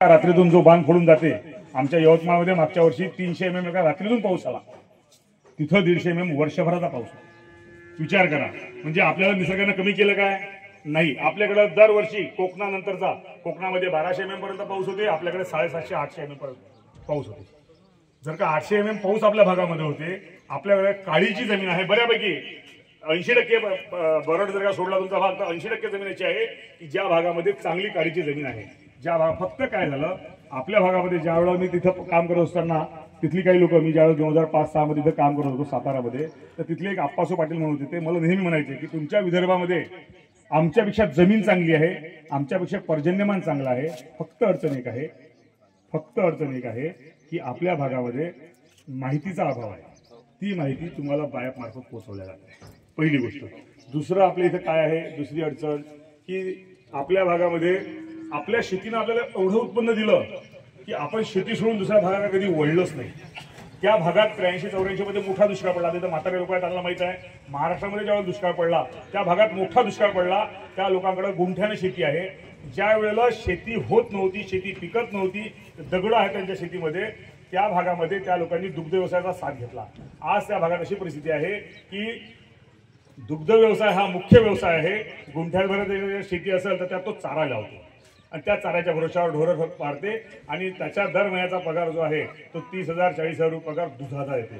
रात्रीतून जो बांध फोडून जाते, आमच्या यवतमाळमध्ये मागच्या वर्षी 300 mm एका रात्रीतून पाऊस आला, तिथं 150 mm वर्षभराचा पाऊस. विचार करा, म्हणजे आपल्याला निसर्गाने कमी केलं काय? नाही. आपल्याकडे दरवर्षी कोकणानंतरचा, कोकणामध्ये 1200 mm पर्यंत पाऊस होते, आपल्याकडे 750-800 mm पर्यंत पाऊस होते. जर का 800 mm पाऊस आपल्या भागामध्ये होते, आपल्याकडे काळीची जमीन आहे बऱ्यापैकी 80% बरड जर का सोडला तुमचा भाग तर 80% जमीन अशी आहे की ज्या भागामध्ये चांगली काळीची जमीन आहे. ज्या भाग फक्त काय झालं आपल्या भागामध्ये, ज्यावेळेला मी तिथं काम करत असताना तिथली काही लोक, मी ज्यावेळेस 2005-06 मध्ये तिथं काम करत होतो सातारामध्ये, तर तिथले एक आप्पासो पाटील म्हणून होते, ते मला नेहमी म्हणायचे की तुमच्या विदर्भामध्ये आमच्यापेक्षा जमीन चांगली आहे, आमच्यापेक्षा पर्जन्यमान चांगलं आहे, फक्त अडचण एक आहे की आपल्या भागामध्ये माहितीचा अभाव आहे. ती माहिती तुम्हाला बायप मार्फत पोहोचवल्या जाते, पहिली गोष्ट. दुसरं आपल्या इथं काय आहे, दुसरी अडचण की आपल्या भागामध्ये आपल्या शेतीनं आपल्याला एवढं उत्पन्न दिलं की आपण शेती सोडून दुसऱ्या भागाला कधी वळलोच नाही. त्या भागात 83-84 मध्ये मोठा दुष्काळ पडला. तिथं म्हातारे लोक आहेत, त्यांना माहित आहे. महाराष्ट्रामध्ये ज्यावेळेला दुष्काळ पडला त्या भागात मोठा दुष्काळ पडला, त्या लोकांकडे गुंठ्याने शेती आहे. ज्या वेळेला शेती होत नव्हती, शेती पिकत नव्हती, दगड आहे त्यांच्या शेतीमध्ये, त्या भागामध्ये त्या लोकांनी दुग्ध व्यवसायाचा साथ घेतला. आज त्या भागात अशी परिस्थिती आहे की दुग्ध व्यवसाय हा मुख्य व्यवसाय आहे. गुंठ्याभर शेती असेल तर त्यात तो चारा लावतो आणि त्या चाऱ्याच्या भरोशावर ढोरं पाळते आणि त्याच्या दर महिन्याचा पगार जो आहे तो 30,000-40,000 रुपये पगार दुधाचा येते.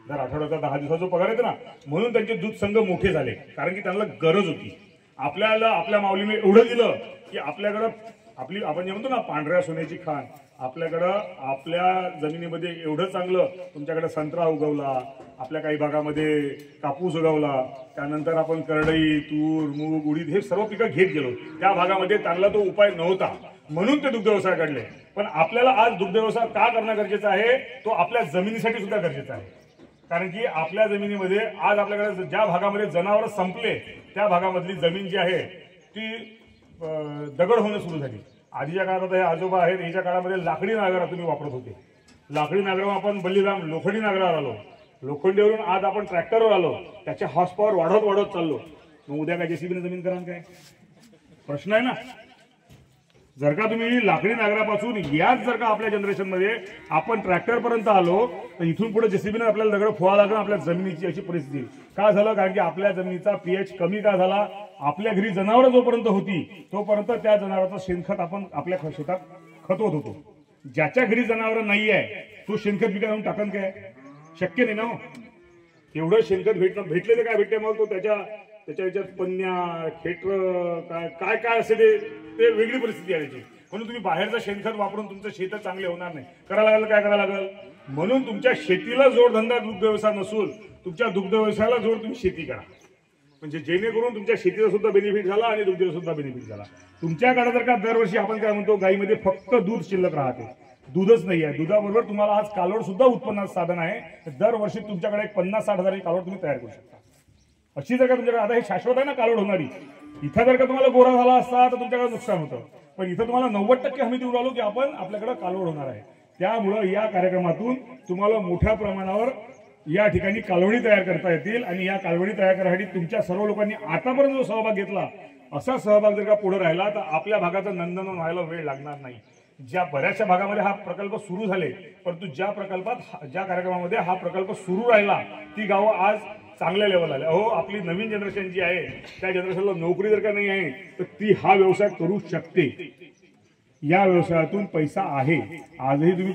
दर आठवड्याचा 10 दिवसाचा जो पगार येतो ना, म्हणून त्यांचे दूध संघ मोठे झाले, कारण की त्यांना गरज होती. आपल्याला आपल्या माऊलीने एवढं दिलं की आपल्याकडं आपली, आपण जे म्हणतो ना पांढऱ्या सोन्याची खाण, आपल्याकडं आपल्या जमिनीमध्ये एवढं चांगलं, तुमच्याकडे संत्रा उगवला, आपल्या काही भागामध्ये कापूस उगवला, त्यानंतर आपण करडई, तूर, मूग, उडीद हे सर्व पिकं घेत गेलो. त्या भागामध्ये त्यांना तो उपाय नव्हता, म्हणून ते दुग्ध व्यवसाय काढले. पण आपल्याला आज दुग्ध व्यवसाय का करणं गरजेचं आहे, तो आपल्या जमिनीसाठी सुद्धा गरजेचा आहे. कारण की आपल्या जमिनीमध्ये आज आपल्याकडे ज्या भागामध्ये जनावर संपले, त्या भागामधली जमीन जी आहे ती दगड होणं सुरू झाली. आधीच्या काळात हे आजोबा आहेत, याच्या काळामध्ये लाकडी नांगरा तुम्ही वापरत होते. लाकडी नांगरावर आपण बल्लीराम लोखंडी नांगरावर आलो, लोखंडीवरून आज आपण ट्रॅक्टरवर आलो. त्याचे हॉर्स पॉवर वाढत चाललो. मग उद्या काय जेसीबीने जमीन करा काय? प्रश्न आहे ना. जर का तुम्ही लाकडी नांगरापासून याच जर का आपल्या जनरेशन मध्ये आपण ट्रॅक्टर पर्यंत आलो, तर इथून पुढे जेसीबीने आपल्याला दगड फोडा लागणार आपल्या जमिनीची, अशी परिस्थिती का झालं? कारण की आपल्या जमिनीचा पीएच कमी का झाला? आपल्या घरी जनावर जोपर्यंत होती तोपर्यंत त्या जनावरांचं शेणखत आपण आपल्या शेतात खतवत होतो. ज्याच्या घरी जनावर नाही आहे तो शेणखत विकायला टाकन काय? शक्य नाही ना. एवढं शेणखत भेटले तर काय भेटते मग? तो त्याच्या याच्यात पन्न्या, खेटर, काय काय असे ते वेगळी परिस्थिती आहे त्याची. म्हणून तुम्ही बाहेरचं शेणखत वापरून तुमचं शेत चांगले होणार नाही. करायला लागलं काय करायला लागेल? म्हणून तुमच्या शेतीला जोडधंदा दुग्ध व्यवसाय नसून तुमच्या दुग्ध व्यवसायाला जोड तुम्ही शेती करा, म्हणजे जेणेकरून तुमच्या शेतीचा सुद्धा बेनिफिट झाला आणि दुग्धाचा सुद्धा बेनिफिट झाला. तुमच्याकडे जर का दरवर्षी आपण काय म्हणतो गाईमध्ये फक्त दूध शिल्लक राहते, दूधच नाही आहे. दुधाबरोबर तुम्हाला आज कालवड सुद्धा उत्पन्नाचं साधन आहे. दरवर्षी तुमच्याकडे 50-60 हजार कालवड तुम्ही तयार करू शकता. अशी जर का तुमच्याकडे, आता हे शाश्वत आहे ना कालवड होणारी, इथं जर का तुम्हाला गोरा झाला असता तर तुमच्याकडे नुकसान होतं. पण इथं तुम्हाला 90% हमी देऊन आलो की आपण आपल्याकडे कालवड होणार आहे. त्यामुळं या कार्यक्रमातून तुम्हाला मोठ्या प्रमाणावर या ठिकाणी कालवडी तयार करता येतील आणि या कालवडी तयार करण्यासाठी तुमच्या सर्व लोकांनी आतापर्यंत जो सहभाग घेतला, असा सहभाग जर का पुढे राहिला तर आपल्या भागाचं नंदनवन व्हायला वेळ लागणार नाही. ज्या बऱ्याचशा भागामध्ये हा प्रकल्प सुरू झाले, परंतु ज्या कार्यक्रमामध्ये हा प्रकल्प सुरू राहिला ती गावं आज चांगल्या लेवल आले. अहो, आपली नवीन जनरेशन जी आहे त्या जनरेशनला नोकरी जर का नाही आहे तर ती हा व्यवसाय करू शकते. या व्यवसायातून पैसा आहे. आजही तुम्ही